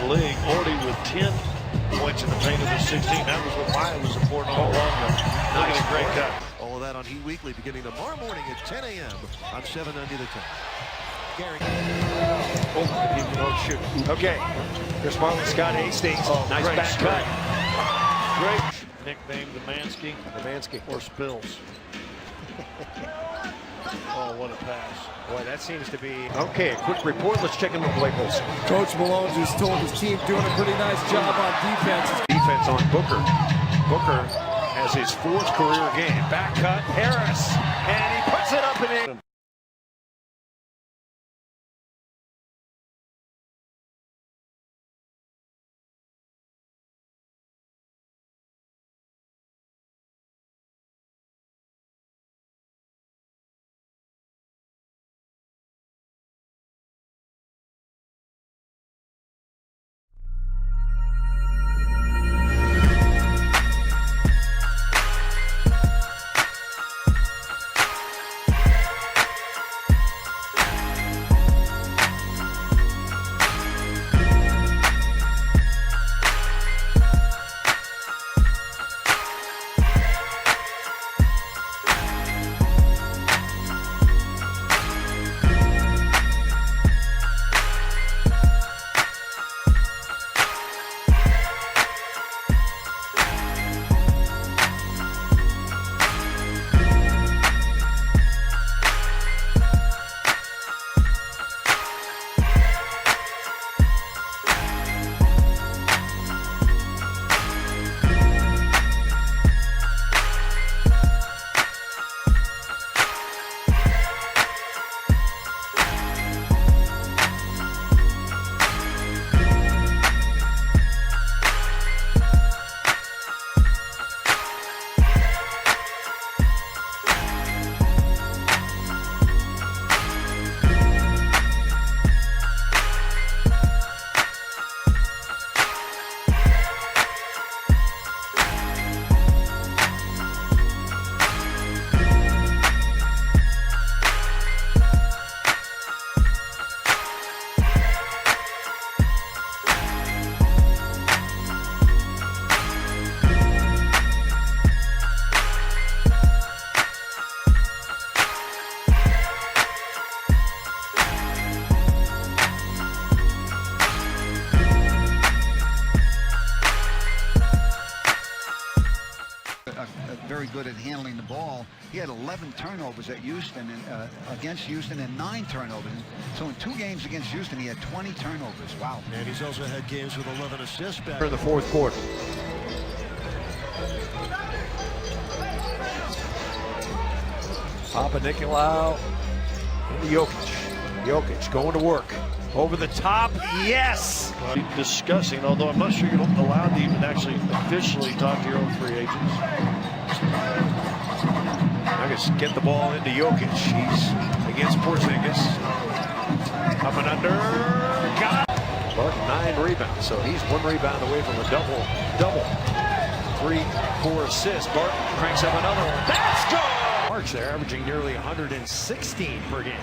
the league. Already with 10 points in the paint of the 16. That was what Maya was supporting all along. Look at a great cut. All of that on Heat Weekly beginning tomorrow morning at 10 a.m. on 790 The Time. Gary. Oh, shoot. Okay. Chris Martin, Scott Hastings. Oh, nice great back cut. Great. Nicknamed the Mansky or Spills. Oh, what a pass. Boy, that seems to be... Okay, a quick report. Let's check in with Blake Wilson. Coach Malone just told his team doing a pretty nice job on defense. Defense on Booker. Booker has his 4th career game. Back cut, Harris. And he puts it up and in. Very good at handling the ball. He had 11 turnovers at Houston and against Houston and 9 turnovers. So in 2 games against Houston, he had 20 turnovers. Wow. And he's also had games with 11 assists back In the 4th quarter. Papa Nicolau and Jokic. Jokic going to work. Over the top, yes! Discussing, although I'm not sure you're allowed to even actually officially talk to your own free agents. Nuggets get the ball into Jokic. He's against Porzingis. Up and under. Got it. But 9 rebounds, so he's 1 rebound away from a double. 3, 4 assists. Barton cranks up another one. That's good! March there, averaging nearly 116 per game.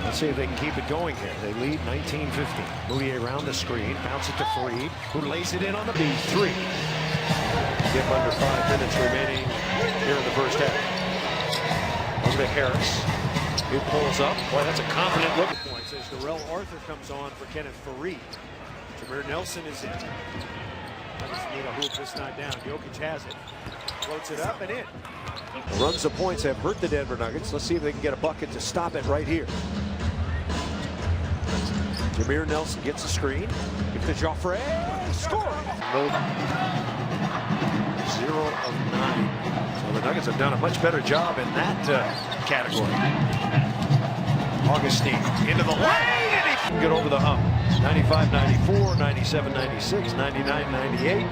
Let's see if they can keep it going here. They lead 19-15. Moutier around the screen, bounce it to Freed, who lays it in on the beat. 3. Give under 5 minutes remaining here in the first half. Over to Harris. He pulls up. Boy, that's a confident look. Points as Darrell Arthur comes on for Kenneth Faried. Jameer Nelson is in. Nuggets need a hoop this time down. Jokic has it. Floats it up and in. The runs of points have hurt the Denver Nuggets. Let's see if they can get a bucket to stop it right here. Jameer Nelson gets a screen. Give to Joffrey. Score! 0 of 9. So the Nuggets have done a much better job in that category. Augustine into the lane, and he can get over the hump. 95-94, 97-96, 99-98.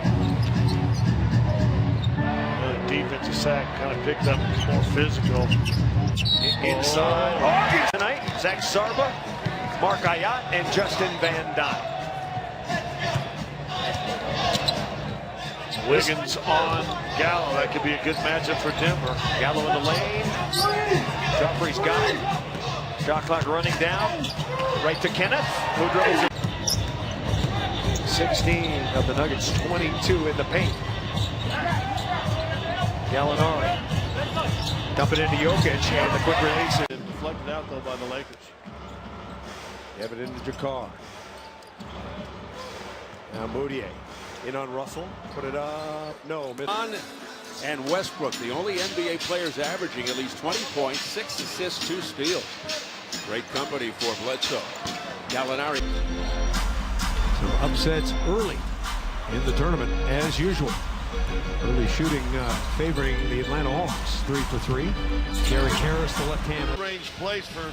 Defensive sack kind of picked up more physical. Inside. Oh, tonight, Zach Sarba, Mark Ayat, and Justin Van Dyke. Wiggins on Gallo. That could be a good matchup for Denver. Gallo in the lane. Joffrey's got it. Shot clock running down. Right to Kenneth. Who dribbles it. 16 of the Nuggets, 22 in the paint. Gallinari. Dump it into Jokic, and the quick release. And deflected out, though, by the Lakers. Have it into Jakar. Now Moutier in on Russell. Put it up. No. And Westbrook, the only NBA players averaging at least 20 points, 6 assists, 2 steals. Great company for Bledsoe. Gallinari. Some upsets early in the tournament, as usual. Early shooting favoring the Atlanta Hawks. 3 for 3. Gary Harris, the left hand. Range place for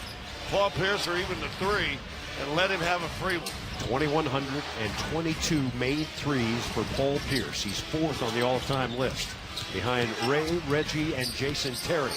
Paul Pierce or even the 3, and let him have a free one. 2,122 made threes for Paul Pierce. He's 4th on the all-time list, behind Ray, Reggie, and Jason Terry.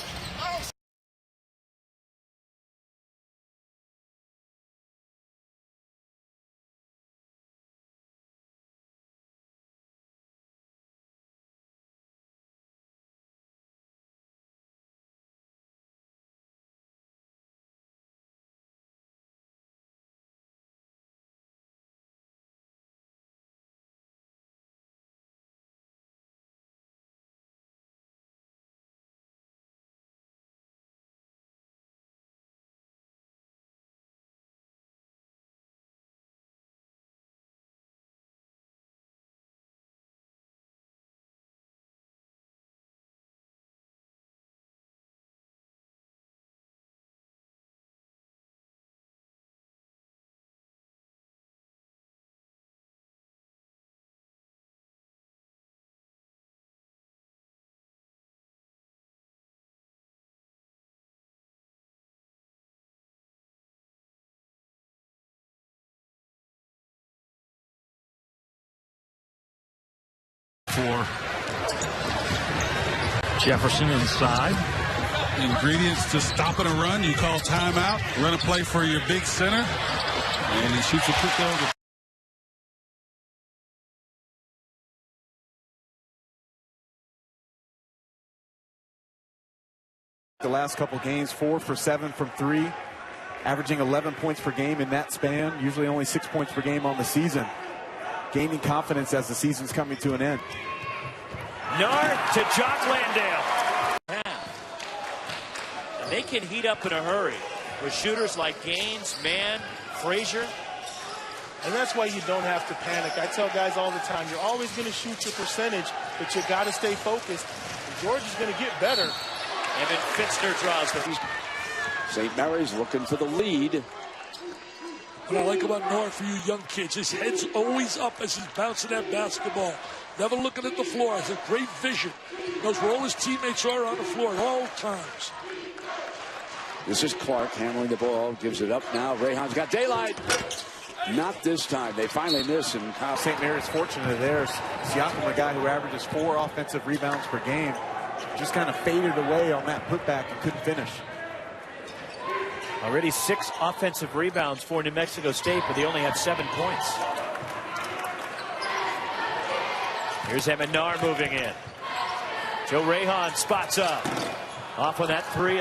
For Jefferson inside. Ingredients to stopping a run. You call timeout, run a play for your big center, and he shoots a quick over. The last couple games, 4 for 7 from 3, averaging 11 points per game in that span, usually only 6 points per game on the season. Gaining confidence as the season's coming to an end. Nard to Jock Landale. And they can heat up in a hurry with shooters like Gaines, Mann, Frazier. And that's why you don't have to panic. I tell guys all the time, you're always going to shoot your percentage, but you got to stay focused. And George is going to get better. Evan Fitzner draws the... St. Mary's looking for the lead. What I like about Nord for you young kids, his head's always up as he's bouncing that basketball. Never looking at the floor. Has a great vision. Knows where all his teammates are on the floor at all times. This is Clark handling the ball. Gives it up now. Rayhan's got daylight. Not this time. They finally miss. And St. Mary's fortunate there. Siakam, a guy who averages 4 offensive rebounds per game, just kind of faded away on that putback and couldn't finish. Already 6 offensive rebounds for New Mexico State, but they only have 7 points. Here's Eminar moving in. Joe Rayhan spots up. Off on that 3.